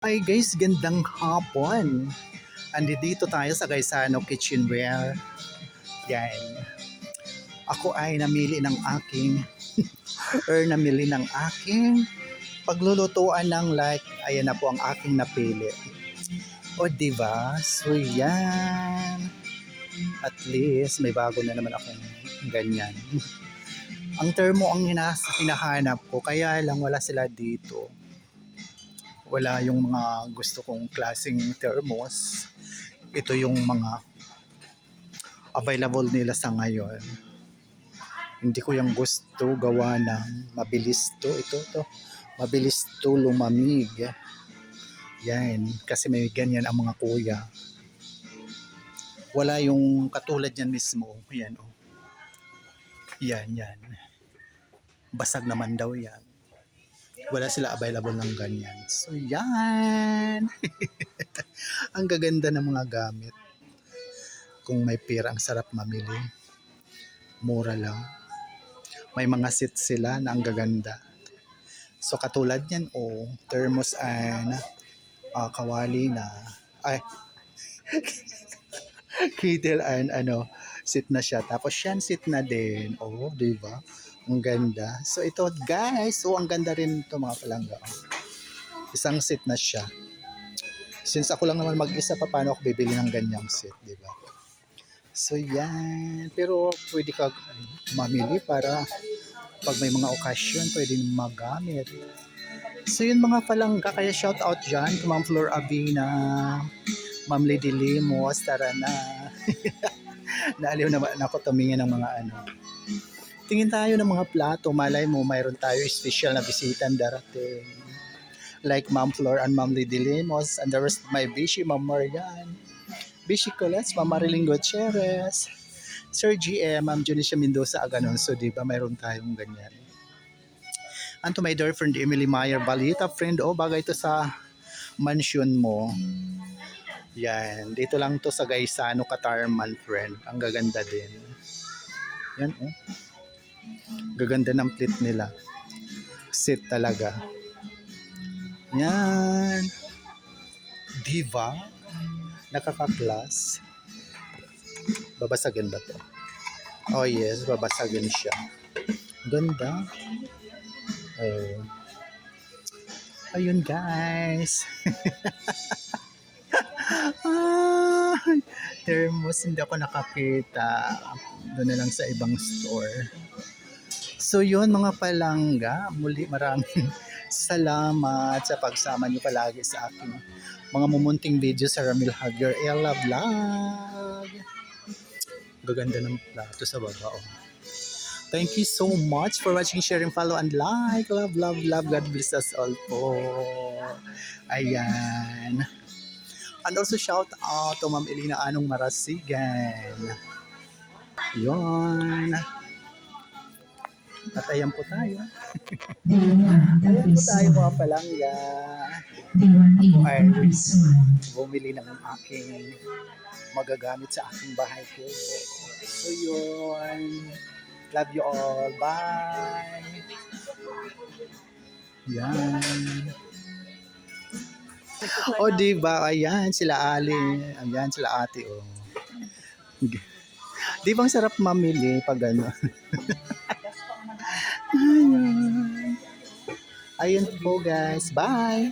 Hi guys, gandang hapon. Andito tayo sa Gaisano Kitchenware. Yan. Ako ay namili ng aking paglulutuan ng ayan na po ang aking napili. O diba? So yan. At least may bago na naman akong ganyan. Ang termo ang hinahanap ko, kaya lang wala sila dito. Wala yung mga gusto kong klaseng thermos. Ito yung mga available nila sa ngayon. Hindi ko yung gusto gawa ng mabilis to. Mabilis to lumamig. Yan. Kasi may ganyan ang mga kuya. Wala yung katulad yan mismo. Yan o. Yan. Basag naman daw yan. Wala sila available ng ganyan. So yan. Ang gaganda ng mga gamit. Kung may pera, ang sarap mamili. Mura lang. May mga seat sila na ang gaganda. So katulad yan thermos and kawali na kettle and seat na siya. Tapos yan seat na din. Di ba? Ang ganda. So ito guys, ang ganda rin ito mga palangga. Isang seat na siya. Since ako lang naman mag-isa pa, paano ako bibili ng ganyang seat, di ba? So yan. Pero pwede ka mamili para pag may mga okasyon, pwede magamit. So yun mga palangga, kaya shout out dyan to Ma'am Flor Avina, Ma'am Lady Limos, tara na. Naaliw naman ako tumingin ng mga Tingin tayo ng mga plato, malay mo mayroon tayo special na bisitang darating. Like Ma'am Flor and Ma'am Lady Limos, and the rest my Bishi, Ma'am Marian, Bishi Colets, Ma'am Mariling Gutierrez, Sir GM, Ma'am Junicia Mendoza Aganon. So diba mayroon tayong ganyan. And to my dear friend Emily Meyer Balita, friend, bagay to sa mansion mo. Yan, dito lang to sa Gaisano, Katarman, friend. Ang gaganda din. Yan gaganda ng plate nila. Sit talaga. Yan. Diva. Nakaka-class. Babasagin ba to? Oh yes, babasagin siya. Ganda. Ayun guys. Thermos, hindi ako nakakita. Doon na lang sa ibang store. So yun mga palangga, muli maraming salamat sa pagsama niyo palagi sa aking mga mumunting video sa Ramil Javier Ella Vlog. Gaganda ng plato sa baba. Thank you so much for watching, sharing, follow, and like. Love. God bless us all po. Ayan. And also shout out to Ma'am Elina Anong Marasigan. Yun. At ayan po tayo. Ayan po tayo mga palangga. Ako ay bumili ng aking magagamit sa aking bahay ko. So yun. Love you all. Bye. Yan. Diba? Ayan sila Ali. Ayan sila ate. Di bang sarap mamili pag Ayun po guys. Bye.